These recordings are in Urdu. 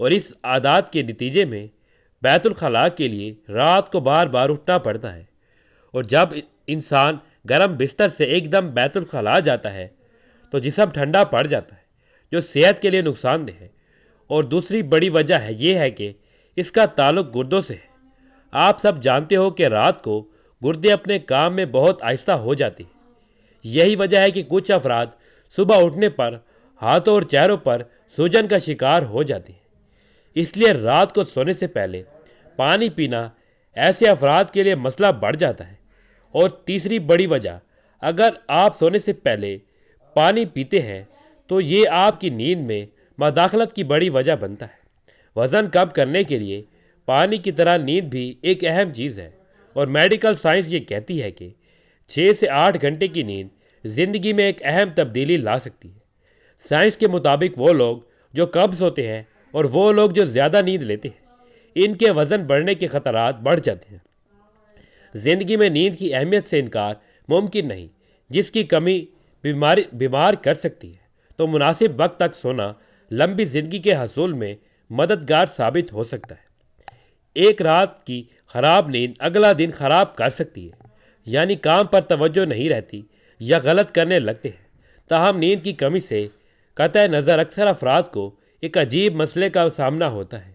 اور اس عادات کے نتیجے میں بیت الخلاء کے لیے رات کو بار بار اٹھنا پڑتا ہے، اور جب انسان گرم بستر سے ایک دم بیت الخلاء جاتا ہے تو جسم ٹھنڈا پڑ جاتا ہے، جو صحت کے لیے نقصان دہ ہے۔ اور دوسری بڑی وجہ یہ ہے کہ اس کا تعلق گردوں سے ہے۔ آپ سب جانتے ہو کہ رات کو گردے اپنے کام میں بہت آہستہ ہو جاتے ہیں۔ یہی وجہ ہے کہ کچھ افراد صبح اٹھنے پر ہاتھوں اور چہروں پر سوجن کا شکار ہو جاتے ہیں۔ اس لیے رات کو سونے سے پہلے پانی پینا ایسے افراد کے لیے مسئلہ بڑھ جاتا ہے۔ اور تیسری بڑی وجہ، اگر آپ سونے سے پہلے پانی پیتے ہیں تو یہ آپ کی نیند میں مداخلت کی بڑی وجہ بنتا ہے۔ وزن کم کرنے کے لیے پانی کی طرح نیند بھی ایک اہم چیز ہے، اور میڈیکل سائنس یہ کہتی ہے کہ 6 سے 8 گھنٹے کی نیند زندگی میں ایک اہم تبدیلی لا سکتی ہے۔ سائنس کے مطابق وہ لوگ جو کم سوتے ہیں اور وہ لوگ جو زیادہ نیند لیتے ہیں، ان کے وزن بڑھنے کے خطرات بڑھ جاتے ہیں۔ زندگی میں نیند کی اہمیت سے انکار ممکن نہیں، جس کی کمی بیمار کر سکتی ہے۔ تو مناسب وقت تک سونا لمبی زندگی کے حصول میں مددگار ثابت ہو سکتا ہے۔ ایک رات کی خراب نیند اگلا دن خراب کر سکتی ہے، یعنی کام پر توجہ نہیں رہتی یا غلط کرنے لگتے ہیں۔ تاہم نیند کی کمی سے قطع نظر اکثر افراد کو ایک عجیب مسئلے کا سامنا ہوتا ہے،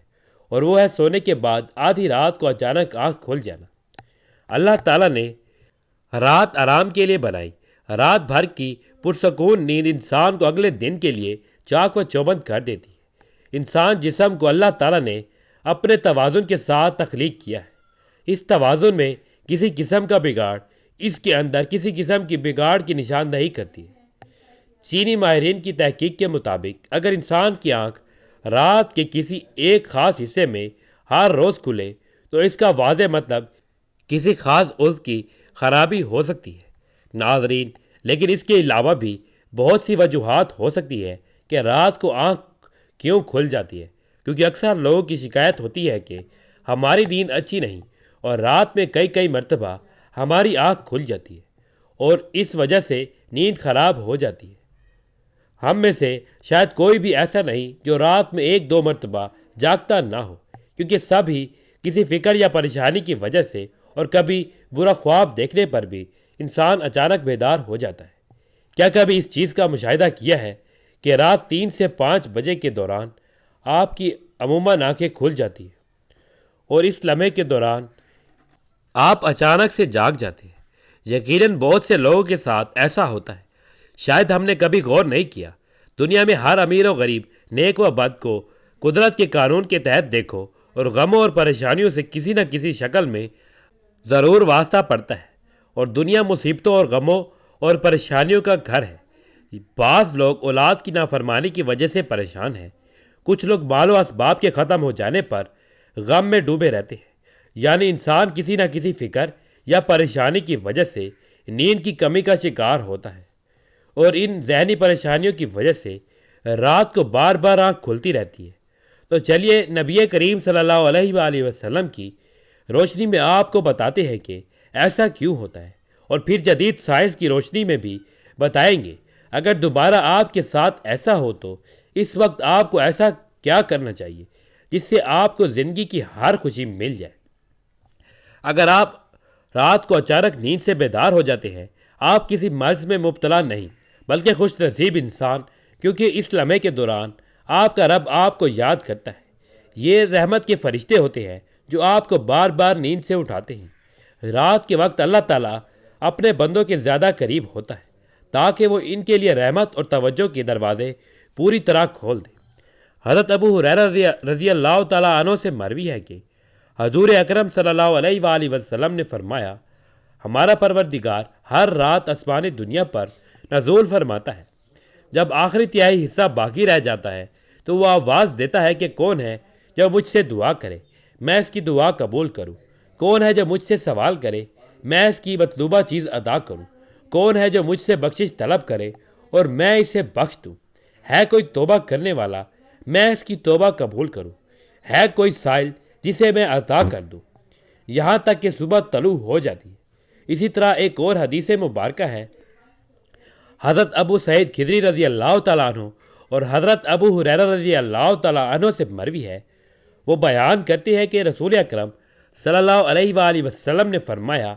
اور وہ ہے سونے کے بعد آدھی رات کو اچانک آنکھ کھل جانا۔ اللہ تعالیٰ نے رات آرام کے لیے بنائی۔ رات بھر کی پرسکون نیند انسان کو اگلے دن کے لیے چاق و چوبند کر دیتی ہے۔ انسان جسم کو اللہ تعالیٰ نے اپنے توازن کے ساتھ تخلیق کیا ہے۔ اس توازن میں کسی قسم کا بگاڑ اس کے اندر کسی قسم کی بگاڑ کی نشاندہی کرتی ہے۔ چینی ماہرین کی تحقیق کے مطابق اگر انسان کی آنکھ رات کے کسی ایک خاص حصے میں ہر روز کھلے تو اس کا واضح مطلب کسی خاص عضو کی خرابی ہو سکتی ہے۔ ناظرین، لیکن اس کے علاوہ بھی بہت سی وجوہات ہو سکتی ہے کہ رات کو آنکھ کیوں کھل جاتی ہے، کیونکہ اکثر لوگوں کی شکایت ہوتی ہے کہ ہماری نیند اچھی نہیں، اور رات میں کئی مرتبہ ہماری آنکھ کھل جاتی ہے اور اس وجہ سے نیند خراب ہو جاتی ہے۔ ہم میں سے شاید کوئی بھی ایسا نہیں جو رات میں 1-2 مرتبہ جاگتا نہ ہو، کیونکہ سب ہی کسی فکر یا پریشانی کی وجہ سے اور کبھی برا خواب دیکھنے پر بھی انسان اچانک بیدار ہو جاتا ہے۔ کیا کبھی اس چیز کا مشاہدہ کیا ہے کہ رات 3 سے 5 بجے کے دوران آپ کی عموماً آنکھیں کھل جاتی ہیں اور اس لمحے کے دوران آپ اچانک سے جاگ جاتے ہیں؟ یقیناً بہت سے لوگوں کے ساتھ ایسا ہوتا ہے۔ شاید ہم نے کبھی غور نہیں کیا۔ دنیا میں ہر امیر و غریب، نیک و بد کو قدرت کے قانون کے تحت دیکھو، اور غموں اور پریشانیوں سے کسی نہ کسی شکل میں ضرور واسطہ پڑتا ہے، اور دنیا مصیبتوں اور غموں اور پریشانیوں کا گھر ہے۔ بعض لوگ اولاد کی نافرمانی کی وجہ سے پریشان ہیں۔ کچھ لوگ مال و اسباب کے ختم ہو جانے پر غم میں ڈوبے رہتے ہیں، یعنی انسان کسی نہ کسی فکر یا پریشانی کی وجہ سے نیند کی کمی کا شکار ہوتا ہے، اور ان ذہنی پریشانیوں کی وجہ سے رات کو بار بار آنکھ کھلتی رہتی ہے۔ تو چلیے نبی کریم صلی اللہ علیہ وآلہ وسلم کی روشنی میں آپ کو بتاتے ہیں کہ ایسا کیوں ہوتا ہے، اور پھر جدید سائنس کی روشنی میں بھی بتائیں گے اگر دوبارہ آپ کے ساتھ ایسا ہو تو اس وقت آپ کو ایسا کیا کرنا چاہیے جس سے آپ کو زندگی کی ہر خوشی مل جائے۔ اگر آپ رات کو اچانک نیند سے بیدار ہو جاتے ہیں، آپ کسی مرض میں مبتلا نہیں بلکہ خوش نصیب انسان، کیونکہ اس لمحے کے دوران آپ کا رب آپ کو یاد کرتا ہے۔ یہ رحمت کے فرشتے ہوتے ہیں جو آپ کو بار بار نیند سے اٹھاتے ہیں۔ رات کے وقت اللہ تعالیٰ اپنے بندوں کے زیادہ قریب ہوتا ہے تاکہ وہ ان کے لیے رحمت اور توجہ کے دروازے پوری طرح کھول دے۔ حضرت ابو ہریرہ رضی اللہ تعالیٰ عنہ سے مروی ہے کہ حضور اکرم صلی اللہ علیہ وآلہ وسلم نے فرمایا، ہمارا پروردگار ہر رات آسمان دنیا پر نزول فرماتا ہے۔ جب آخری تہائی حصہ باقی رہ جاتا ہے تو وہ آواز دیتا ہے کہ کون ہے جو مجھ سے دعا کرے، میں اس کی دعا قبول کروں۔ کون ہے جو مجھ سے سوال کرے، میں اس کی مطلوبہ چیز ادا کروں۔ کون ہے جو مجھ سے بخشش طلب کرے اور میں اسے بخش دوں۔ ہے کوئی توبہ کرنے والا، میں اس کی توبہ قبول کروں۔ ہے کوئی سائل، جسے میں عطا کر دوں، یہاں تک کہ صبح طلوع ہو جاتی ہے۔ اسی طرح ایک اور حدیث مبارکہ ہے، حضرت ابو سعید خدری رضی اللہ تعالیٰ عنہ اور حضرت ابو ہریرہ رضی اللہ تعالیٰ عنہ سے مروی ہے، وہ بیان کرتے ہیں کہ رسول اکرم صلی اللہ علیہ وآلہ وسلم نے فرمایا،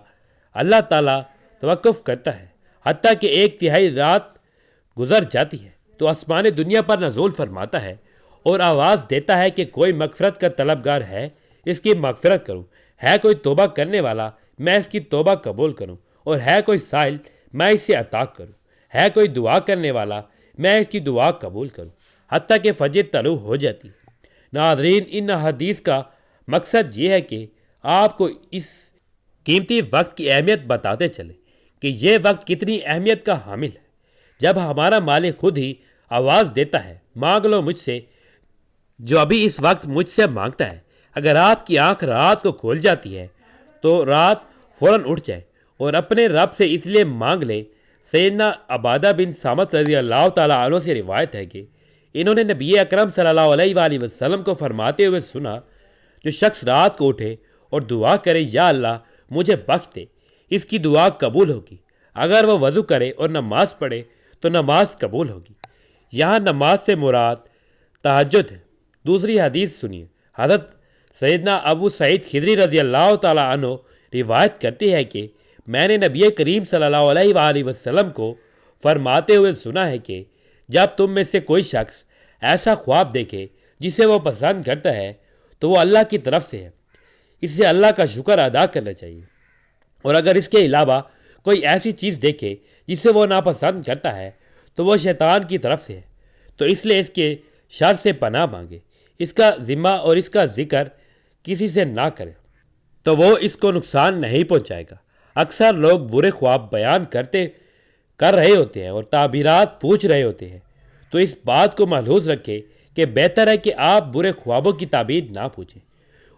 اللہ تعالیٰ توقف کرتا ہے حتیٰ کہ 1/3 رات گزر جاتی ہے تو آسمان دنیا پر نزول فرماتا ہے اور آواز دیتا ہے کہ کوئی مغفرت کا طلبگار ہے، اس کی مغفرت کروں، ہے کوئی توبہ کرنے والا، میں اس کی توبہ قبول کروں، اور ہے کوئی سائل، میں اسے عطا کروں، ہے کوئی دعا کرنے والا، میں اس کی دعا قبول کروں، حتیٰ کہ فجر طلوع ہو جاتی ہے۔ ناظرین، ان حدیث کا مقصد یہ ہے کہ آپ کو اس قیمتی وقت کی اہمیت بتاتے چلے کہ یہ وقت کتنی اہمیت کا حامل ہے۔ جب ہمارا مالک خود ہی آواز دیتا ہے، مانگ لو مجھ سے، جو ابھی اس وقت مجھ سے مانگتا ہے، اگر آپ کی آنکھ رات کو کھول جاتی ہے تو رات فوراً اٹھ جائے اور اپنے رب سے اس لیے مانگ لے۔ سیدنا عبادہ بن صامت رضی اللہ تعالیٰ عنہ سے روایت ہے کہ انہوں نے نبی اکرم صلی اللہ علیہ وآلہ وسلم کو فرماتے ہوئے سنا، جو شخص رات کو اٹھے اور دعا کرے، یا اللہ مجھے بخش دے، اس کی دعا قبول ہوگی۔ اگر وہ وضو کرے اور نماز پڑھے تو نماز قبول ہوگی۔ یہاں نماز سے مراد تہجد ہے۔ دوسری حدیث سنیے۔ حضرت سیدنا ابو سعید خدری رضی اللہ تعالیٰ عنہ روایت کرتے ہیں کہ میں نے نبی کریم صلی اللہ علیہ وآلہ وسلم کو فرماتے ہوئے سنا ہے کہ جب تم میں سے کوئی شخص ایسا خواب دیکھے جسے وہ پسند کرتا ہے تو وہ اللہ کی طرف سے ہے، اس سے اللہ کا شکر ادا کرنا چاہیے، اور اگر اس کے علاوہ کوئی ایسی چیز دیکھے جسے وہ ناپسند کرتا ہے تو وہ شیطان کی طرف سے ہے، تو اس لیے اس کے شر سے پناہ مانگے، اس کا ذمہ اور اس کا ذکر کسی سے نہ کرے تو وہ اس کو نقصان نہیں پہنچائے گا۔ اکثر لوگ برے خواب بیان کر رہے ہوتے ہیں اور تعبیرات پوچھ رہے ہوتے ہیں، تو اس بات کو ملحوظ رکھے کہ بہتر ہے کہ آپ برے خوابوں کی تعبیر نہ پوچھیں،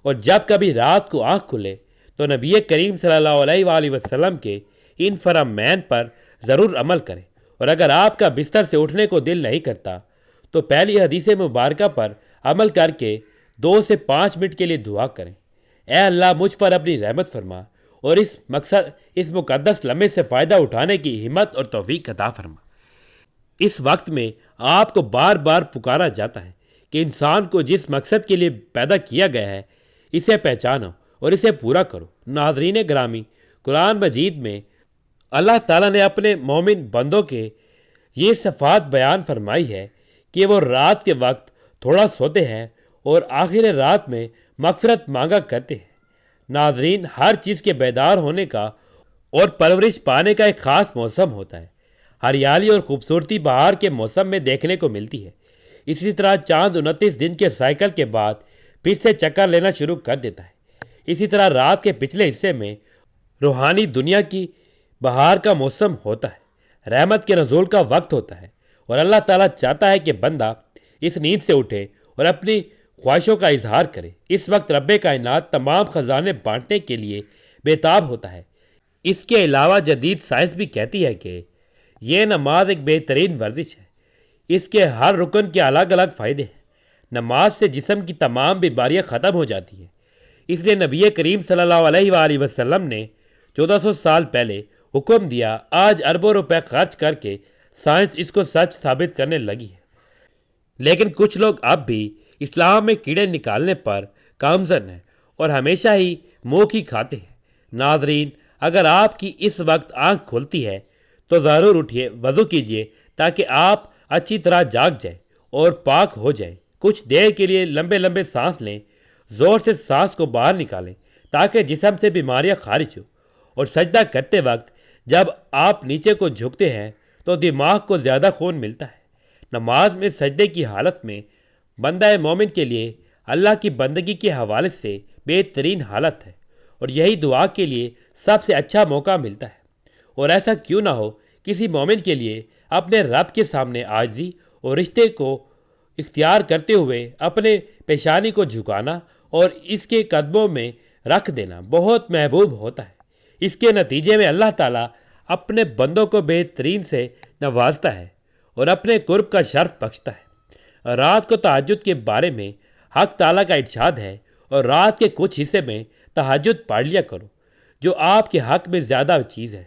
اور جب کبھی رات کو آنکھ کھلے تو نبی کریم صلی اللہ علیہ وآلہ وسلم کے ان فرامین پر ضرور عمل کریں، اور اگر آپ کا بستر سے اٹھنے کو دل نہیں کرتا تو پہلی حدیث مبارکہ پر عمل کر کے 2 سے 5 منٹ کے لیے دعا کریں، اے اللہ مجھ پر اپنی رحمت فرما اور اس مقدس لمحے سے فائدہ اٹھانے کی ہمت اور توفیق عطا فرما۔ اس وقت میں آپ کو بار بار پکارا جاتا ہے کہ انسان کو جس مقصد کے لیے پیدا کیا گیا ہے اسے پہچانو اور اسے پورا کرو۔ ناظرین گرامی، قرآن مجید میں اللہ تعالیٰ نے اپنے مومن بندوں کے یہ صفات بیان فرمائی ہے کہ وہ رات کے وقت تھوڑا سوتے ہیں اور آخر رات میں مغفرت مانگا کرتے ہیں۔ ناظرین، ہر چیز کے بیدار ہونے کا اور پرورش پانے کا ایک خاص موسم ہوتا ہے۔ ہریالی اور خوبصورتی بہار کے موسم میں دیکھنے کو ملتی ہے۔ اسی طرح چاند 29 دن کے سائیکل کے بعد پھر سے چکر لینا شروع کر دیتا ہے۔ اسی طرح رات کے پچھلے حصے میں روحانی دنیا کی بہار کا موسم ہوتا ہے، رحمت کے نزول کا وقت ہوتا ہے، اور اللہ تعالیٰ چاہتا ہے کہ بندہ اس نیند سے اٹھے اور اپنی خواہشوں کا اظہار کرے۔ اس وقت رب کائنات تمام خزانے بانٹنے کے لیے بےتاب ہوتا ہے۔ اس کے علاوہ جدید سائنس بھی کہتی ہے کہ یہ نماز ایک بہترین ورزش ہے۔ اس کے ہر رکن کے الگ الگ فائدے ہیں۔ نماز سے جسم کی تمام بیماریاں ختم ہو جاتی ہیں۔ اس لیے نبی کریم صلی اللہ علیہ وآلہ وسلم نے 1400 سال پہلے حکم دیا۔ آج اربوں روپے خرچ کر کے سائنس اس کو سچ ثابت کرنے لگی ہے، لیکن کچھ لوگ اب بھی اسلام میں کیڑے نکالنے پر گامزن ہیں اور ہمیشہ ہی منہ کی کھاتے ہیں۔ ناظرین، اگر آپ کی اس وقت آنکھ کھلتی ہے تو ضرور اٹھیے، وضو کیجیے تاکہ آپ اچھی طرح جاگ جائیں اور پاک ہو جائیں۔ کچھ دیر کے لیے لمبے لمبے سانس لیں، زور سے سانس کو باہر نکالیں تاکہ جسم سے بیماریاں خارج ہوں، اور سجدہ کرتے وقت جب آپ نیچے کو جھکتے ہیں تو دماغ کو زیادہ خون ملتا ہے۔ نماز میں سجدے کی حالت میں بندہ مومن کے لیے اللہ کی بندگی کے حوالے سے بہترین حالت ہے، اور یہی دعا کے لیے سب سے اچھا موقع ملتا ہے۔ اور ایسا کیوں نہ ہو، کسی مومن کے لیے اپنے رب کے سامنے عاجزی اور رشتے کو اختیار کرتے ہوئے اپنے پیشانی کو جھکانا اور اس کے قدموں میں رکھ دینا بہت محبوب ہوتا ہے۔ اس کے نتیجے میں اللہ تعالیٰ اپنے بندوں کو بہترین سے نوازتا ہے اور اپنے قرب کا شرف بخشتا ہے۔ رات کو تہجد کے بارے میں حق تعالیٰ کا ارشاد ہے، اور رات کے کچھ حصے میں تہجد پڑھ لیا کرو، جو آپ کے حق میں زیادہ چیز ہے۔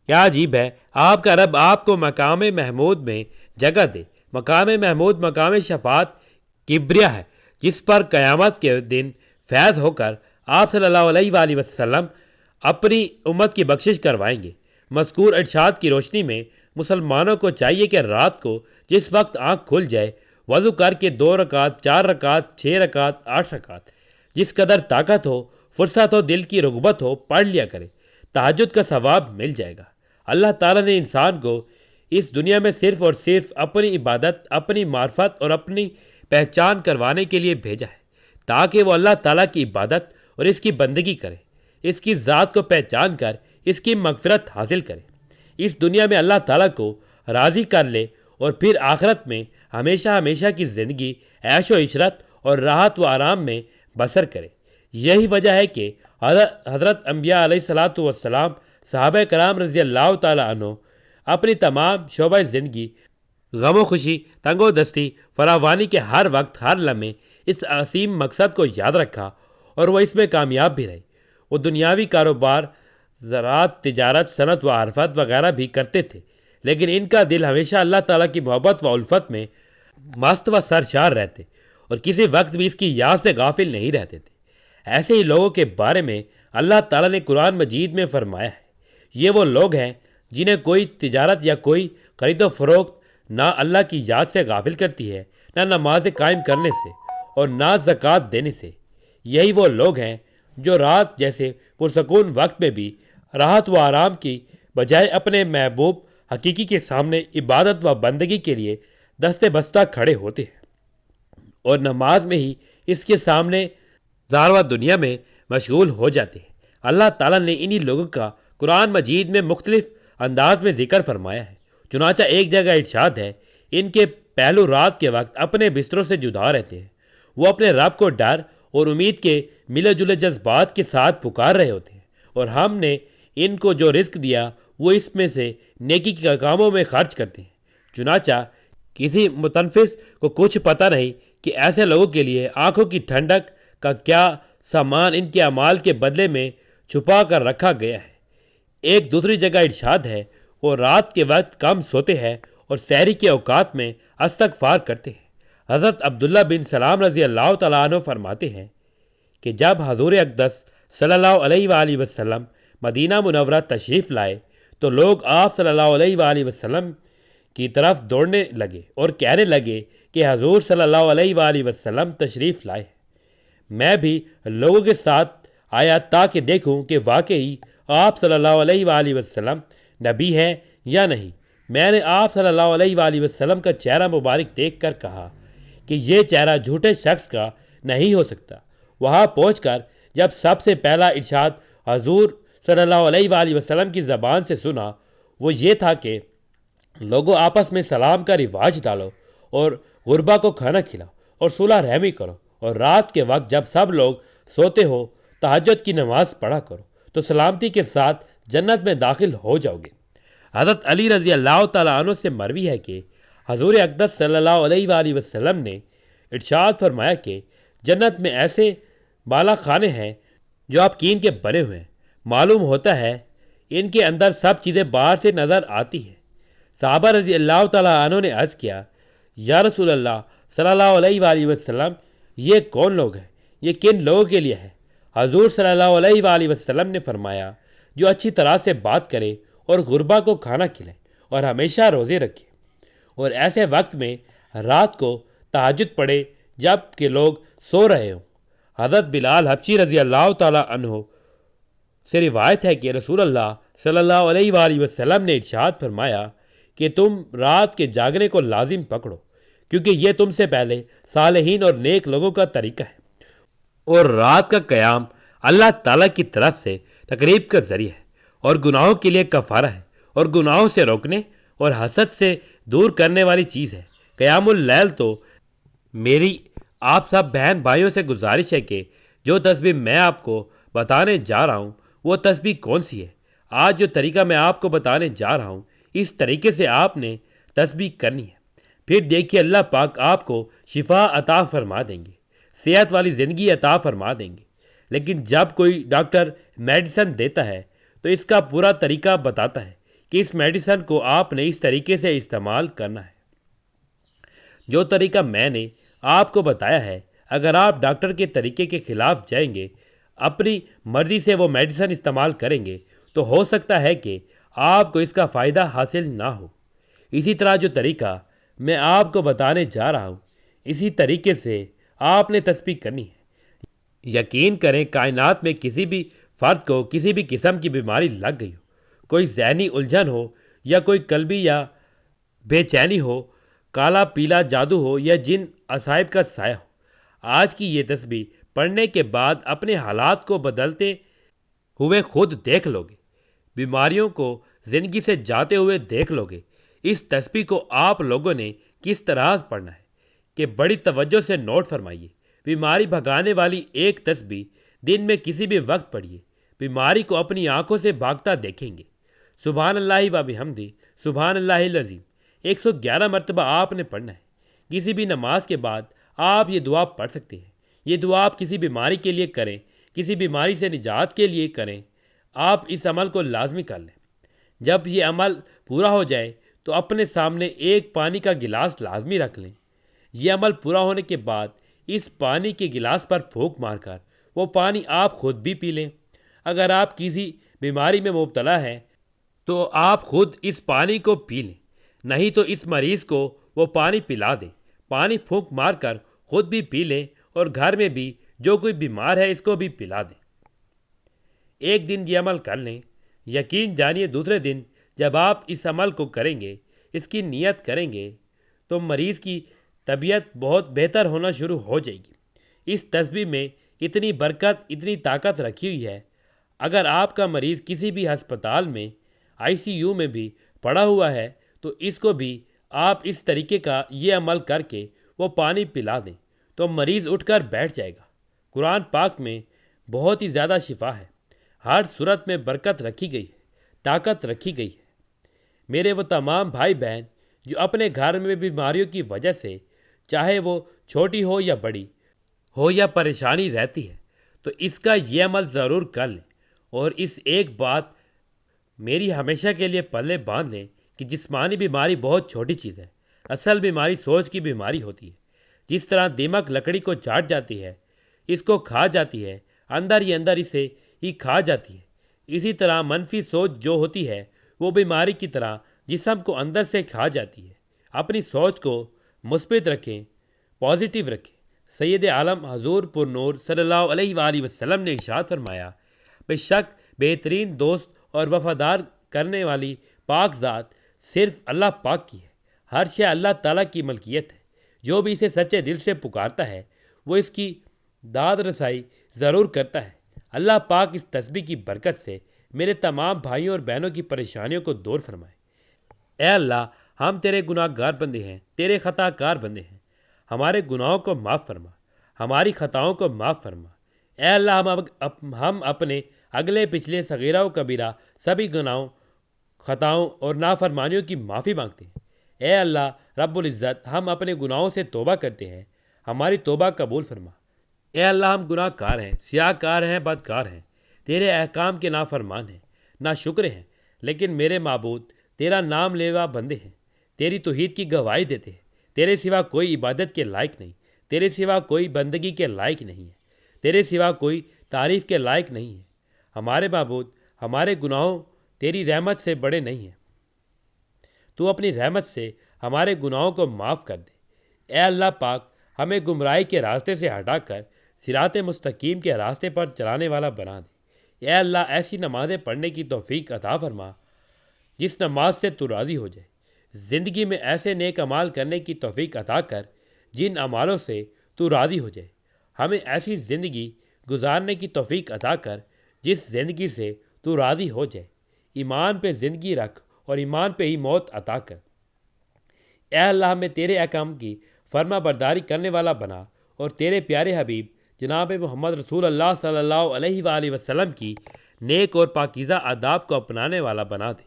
کیا عجیب ہے، آپ کا رب آپ کو مقام محمود میں جگہ دے۔ مقام محمود مقام شفاعت کبریا ہے جس پر قیامت کے دن فیض ہو کر آپ صلی اللہ علیہ وآلہ وسلم اپنی امت کی بخشش کروائیں گے۔ مذکور ارشاد کی روشنی میں مسلمانوں کو چاہیے کہ رات کو جس وقت آنکھ کھل جائے وضو کر کے 2 رکعت 4 رکعت 6 رکعت 8 رکعت جس قدر طاقت ہو فرصت ہو دل کی رغبت ہو پڑھ لیا کرے، تہجد کا ثواب مل جائے گا۔ اللہ تعالیٰ نے انسان کو اس دنیا میں صرف اور صرف اپنی عبادت، اپنی معرفت اور اپنی پہچان کروانے کے لیے بھیجا ہے تاکہ وہ اللہ تعالیٰ کی عبادت اور اس کی بندگی کرے، اس کی ذات کو پہچان کر اس کی مغفرت حاصل کرے، اس دنیا میں اللہ تعالیٰ کو راضی کر لے اور پھر آخرت میں ہمیشہ ہمیشہ کی زندگی عیش و عشرت اور راحت و آرام میں بسر کرے۔ یہی وجہ ہے کہ حضرت انبیاء علیہ الصلاۃ والسلام، صحابہ کرام رضی اللہ تعالیٰ عنہ اپنی تمام شعبہ زندگی، غم و خوشی، تنگ و دستی، فراوانی کے ہر وقت ہر لمحے اس عظیم مقصد کو یاد رکھا اور وہ اس میں کامیاب بھی رہے۔ وہ دنیاوی کاروبار، زراعت، تجارت، صنعت و عرفت وغیرہ بھی کرتے تھے، لیکن ان کا دل ہمیشہ اللہ تعالیٰ کی محبت و الفت میں مست و سرشار رہتے اور کسی وقت بھی اس کی یاد سے غافل نہیں رہتے تھے۔ ایسے ہی لوگوں کے بارے میں اللہ تعالیٰ نے قرآن مجید میں فرمایا ہے، یہ وہ لوگ ہیں جنہیں کوئی تجارت یا کوئی خرید و فروخت نہ اللہ کی یاد سے غافل کرتی ہے، نہ نماز قائم کرنے سے اور نہ زکوٰۃ دینے سے۔ یہی وہ لوگ ہیں جو رات جیسے پرسکون وقت میں بھی راحت و آرام کی بجائے اپنے محبوب حقیقی کے سامنے عبادت و بندگی کے لیے دست بستہ کھڑے ہوتے ہیں اور نماز میں ہی اس کے سامنے ظاہر و دنیا میں مشغول ہو جاتے ہیں۔ اللہ تعالیٰ نے انہی لوگوں کا قرآن مجید میں مختلف انداز میں ذکر فرمایا ہے۔ چنانچہ ایک جگہ ارشاد ہے، ان کے پہلو رات کے وقت اپنے بستروں سے جدا رہتے ہیں، وہ اپنے رب کو ڈر اور امید کے ملے جلے جذبات کے ساتھ پکار رہے ہوتے ہیں، اور ہم نے ان کو جو رزق دیا وہ اس میں سے نیکی کے کاموں میں خرچ کرتے ہیں۔ چنانچہ کسی متنفس کو کچھ پتہ نہیں کہ ایسے لوگوں کے لیے آنکھوں کی ٹھنڈک کا کیا سامان ان کے اعمال کے بدلے میں چھپا کر رکھا گیا ہے۔ ایک دوسری جگہ ارشاد ہے، وہ رات کے وقت کم سوتے ہیں اور سحری کے اوقات میں استغفار کرتے ہیں۔ حضرت عبداللہ بن سلام رضی اللہ تعالیٰ عنہ فرماتے ہیں کہ جب حضور اقدس صلی اللہ علیہ وآلہ وسلم مدینہ منورہ تشریف لائے تو لوگ آپ صلی اللہ علیہ وآلہ وسلم کی طرف دوڑنے لگے اور کہنے لگے کہ حضور صلی اللہ علیہ وآلہ وسلم تشریف لائے۔ میں بھی لوگوں کے ساتھ آیا تاکہ دیکھوں کہ واقعی آپ صلی اللہ علیہ وآلہ وسلم نبی ہیں یا نہیں۔ میں نے آپ صلی اللہ علیہ وآلہ وسلم کا چہرہ مبارک دیکھ کر کہا کہ یہ چہرہ جھوٹے شخص کا نہیں ہو سکتا۔ وہاں پہنچ کر جب سب سے پہلا ارشاد حضور صلی اللہ علیہ وآلہ وسلم کی زبان سے سنا وہ یہ تھا کہ لوگوں آپس میں سلام کا رواج ڈالو اور غربا کو کھانا کھلاؤ اور صلح رحمی کرو، اور رات کے وقت جب سب لوگ سوتے ہو تہجد کی نماز پڑھا کرو تو سلامتی کے ساتھ جنت میں داخل ہو جاؤ گے۔ حضرت علی رضی اللہ تعالیٰ عنہ سے مروی ہے کہ حضور اقدس صلی اللہ علیہ وآلہ وسلم نے ارشاد فرمایا کہ جنت میں ایسے بالا خانے ہیں جو آپ کین کے بنے ہوئے ہیں، معلوم ہوتا ہے ان کے اندر سب چیزیں باہر سے نظر آتی ہیں۔ صحابہ رضی اللہ تعالیٰ عنہ نے عرض کیا، یا رسول اللہ صلی اللہ علیہ وآلہ وسلم، یہ کون لوگ ہیں؟ یہ کن لوگوں کے لیے ہے؟ حضور صلی اللہ علیہ وآلہ وسلم نے فرمایا، جو اچھی طرح سے بات کرے اور غربا کو کھانا کھلائے اور ہمیشہ روزے رکھے اور ایسے وقت میں رات کو تہجد پڑھے جب کہ لوگ سو رہے ہوں۔ حضرت بلال حبشی رضی اللہ تعالیٰ عنہ سے روایت ہے کہ رسول اللہ صلی اللہ علیہ وآلہ وسلم نے ارشاد فرمایا کہ تم رات کے جاگنے کو لازم پکڑو، کیونکہ یہ تم سے پہلے صالحین اور نیک لوگوں کا طریقہ ہے، اور رات کا قیام اللہ تعالیٰ کی طرف سے تقریب کا ذریعہ ہے اور گناہوں کے لیے کفارہ ہے اور گناہوں سے روکنے اور حسد سے دور کرنے والی چیز ہے۔ قیام اللیل تو میری آپ سب بہن بھائیوں سے گزارش ہے کہ جو تسبیح میں آپ کو بتانے جا رہا ہوں وہ تسبیح کون سی ہے۔ آج جو طریقہ میں آپ کو بتانے جا رہا ہوں اس طریقے سے آپ نے تسبیح کرنی ہے، پھر دیکھیے اللہ پاک آپ کو شفا عطا فرما دیں گے، صحت والی زندگی عطا فرما دیں گے۔ لیکن جب کوئی ڈاکٹر میڈیسن دیتا ہے تو اس کا پورا طریقہ بتاتا ہے کہ اس میڈیسن کو آپ نے اس طریقے سے استعمال کرنا ہے۔ جو طریقہ میں نے آپ کو بتایا ہے، اگر آپ ڈاکٹر کے طریقے کے خلاف جائیں گے، اپنی مرضی سے وہ میڈیسن استعمال کریں گے، تو ہو سکتا ہے کہ آپ کو اس کا فائدہ حاصل نہ ہو۔ اسی طرح جو طریقہ میں آپ کو بتانے جا رہا ہوں، اسی طریقے سے آپ نے تسبیح کرنی ہے۔ یقین کریں کائنات میں کسی بھی فرد کو کسی بھی قسم کی بیماری لگ گئی ہو، کوئی ذہنی الجھن ہو یا کوئی قلبی یا بے چینی ہو، کالا پیلا جادو ہو یا جن عصائب کا سایہ ہو، آج کی یہ تسبیح پڑھنے کے بعد اپنے حالات کو بدلتے ہوئے خود دیکھ لو گے، بیماریوں کو زندگی سے جاتے ہوئے دیکھ لو گے۔ اس تسبیح کو آپ لوگوں نے کس طرح پڑھنا ہے کہ بڑی توجہ سے نوٹ فرمائیے۔ بیماری بھگانے والی ایک تسبیح دن میں کسی بھی وقت پڑھیے، بیماری کو اپنی آنکھوں سے بھاگتا دیکھیں گے۔ سبحان اللہ و بحمدہ، سبحان اللہ العظیم 111 مرتبہ آپ نے پڑھنا ہے۔ کسی بھی نماز کے بعد آپ یہ دعا پڑھ سکتے ہیں۔ یہ دعا آپ کسی بیماری کے لیے کریں، کسی بیماری سے نجات کے لیے کریں۔ آپ اس عمل کو لازمی کر لیں۔ جب یہ عمل پورا ہو جائے تو اپنے سامنے ایک پانی کا گلاس لازمی رکھ لیں۔ یہ عمل پورا ہونے کے بعد اس پانی کے گلاس پر پھونک مار کر وہ پانی آپ خود بھی پی لیں۔ اگر آپ کسی بیماری میں مبتلا ہیں تو آپ خود اس پانی کو پی لیں، نہیں تو اس مریض کو وہ پانی پلا دیں۔ پانی پھونک مار کر خود بھی پی لیں اور گھر میں بھی جو کوئی بیمار ہے اس کو بھی پلا دیں۔ ایک دن یہ عمل کر لیں، یقین جانیے دوسرے دن جب آپ اس عمل کو کریں گے، اس کی نیت کریں گے، تو مریض کی طبیعت بہت بہتر ہونا شروع ہو جائے گی۔ اس تسبیح میں اتنی برکت، اتنی طاقت رکھی ہوئی ہے، اگر آپ کا مریض کسی بھی ہسپتال میں ICU میں بھی پڑا ہوا ہے تو اس کو بھی آپ اس طریقے کا یہ عمل کر کے وہ پانی پلا دیں تو مریض اٹھ کر بیٹھ جائے گا۔ قرآن پاک میں بہت ہی زیادہ شفا ہے، ہر صورت میں برکت رکھی گئی ہے، طاقت رکھی گئی ہے۔ میرے وہ تمام بھائی بہن جو اپنے گھر میں بیماریوں کی وجہ سے، چاہے وہ چھوٹی ہو یا بڑی ہو یا پریشانی رہتی ہے، تو اس کا یہ عمل ضرور کر لیں، اور اس ایک بات میری ہمیشہ کے لیے پلے باندھ لیں کہ جسمانی بیماری بہت چھوٹی چیز ہے، اصل بیماری سوچ کی بیماری ہوتی ہے۔ جس طرح دیمک لکڑی کو چاٹ جاتی ہے، اس کو کھا جاتی ہے، اندر ہی اندر اسے ہی کھا جاتی ہے، اسی طرح منفی سوچ جو ہوتی ہے وہ بیماری کی طرح جسم کو اندر سے کھا جاتی ہے۔ اپنی سوچ کو مثبت رکھیں، پازیٹیو رکھیں۔ سید عالم حضور پر نور صلی اللہ علیہ وآلہ وسلم نے ارشاد فرمایا، بے شک بہترین دوست اور وفادار کرنے والی پاک ذات صرف اللہ پاک کی ہے۔ ہر شے اللہ تعالیٰ کی ملکیت ہے۔ جو بھی اسے سچے دل سے پکارتا ہے وہ اس کی داد رسائی ضرور کرتا ہے۔ اللہ پاک اس تسبیح کی برکت سے میرے تمام بھائیوں اور بہنوں کی پریشانیوں کو دور فرمائے۔ اے اللہ، ہم تیرے گناہ گار بندے ہیں، تیرے خطا کار بندے ہیں، ہمارے گناہوں کو معاف فرما، ہماری خطاؤں کو معاف فرما۔ اے اللہ، ہم اپنے اگلے پچھلے صغیرہ و کبیرہ سبھی گناہوں، خطاؤں اور نافرمانیوں کی معافی مانگتے ہیں۔ اے اللہ رب العزت، ہم اپنے گناہوں سے توبہ کرتے ہیں، ہماری توبہ قبول فرما۔ اے اللہ، ہم گناہ کار ہیں، سیاہ کار ہیں، بدکار ہیں، تیرے احکام کے نافرمان ہیں، ناشکر ہیں، لیکن میرے معبود تیرا نام لیوا بندے ہیں، تیری توحید کی گواہی دیتے ہیں۔ تیرے سوا کوئی عبادت کے لائق نہیں، تیرے سوا کوئی بندگی کے لائق نہیں ہے، تیرے سوا کوئی تعریف کے لائق نہیں ہے۔ ہمارے معبود، ہمارے گناہوں تیری رحمت سے بڑے نہیں ہیں، تو اپنی رحمت سے ہمارے گناہوں کو معاف کر دے۔ اے اللہ پاک، ہمیں گمراہی کے راستے سے ہٹا کر صراط مستقیم کے راستے پر چلانے والا بنا دے۔ اے اللہ، ایسی نمازیں پڑھنے کی توفیق عطا فرما جس نماز سے تو راضی ہو جائے۔ زندگی میں ایسے نیک اعمال کرنے کی توفیق عطا کر جن اعمالوں سے تو راضی ہو جائے۔ ہمیں ایسی زندگی گزارنے کی توفیق عطا کر جس زندگی سے تو راضی ہو جائے۔ ایمان پہ زندگی رکھ اور ایمان پہ ہی موت عطا کر۔ اے اللہ، ہمیں تیرے احکام کی فرما برداری کرنے والا بنا اور تیرے پیارے حبیب جناب محمد رسول اللہ صلی اللہ علیہ وآلہ وسلم کی نیک اور پاکیزہ آداب کو اپنانے والا بنا دے۔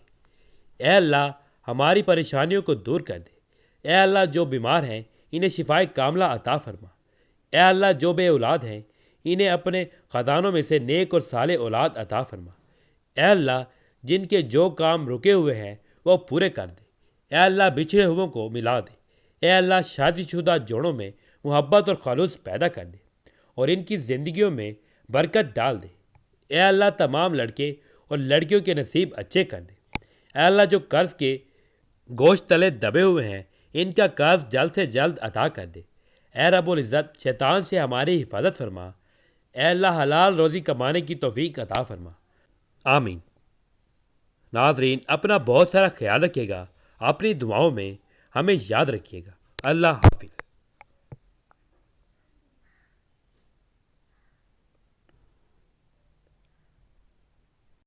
اے اللہ، ہماری پریشانیوں کو دور کر دے۔ اے اللہ، جو بیمار ہیں انہیں شفائے کاملہ عطا فرما۔ اے اللہ، جو بے اولاد ہیں انہیں اپنے خزانوں میں سے نیک اور صالح اولاد عطا فرما۔ اے اللہ، جن کے جو کام رکے ہوئے ہیں وہ پورے کر دے۔ اے اللہ، بچھڑے ہوئوں کو ملا دے۔ اے اللہ شادی شدہ جوڑوں میں محبت اور خلوص پیدا کر دے اور ان کی زندگیوں میں برکت ڈال دے۔ اے اللہ تمام لڑکے اور لڑکیوں کے نصیب اچھے کر دے۔ اے اللہ جو قرض کے گوشت تلے دبے ہوئے ہیں ان کا قرض جلد سے جلد عطا کر دے۔ اے رب العزت شیطان سے ہماری حفاظت فرما۔ اے اللہ حلال روزی کمانے کی توفیق عطا فرما، آمین۔ ناظرین اپنا بہت سارا خیال رکھیے گا، اپنی دعاؤں میں ہمیں یاد رکھیے گا۔ اللہ حافظ۔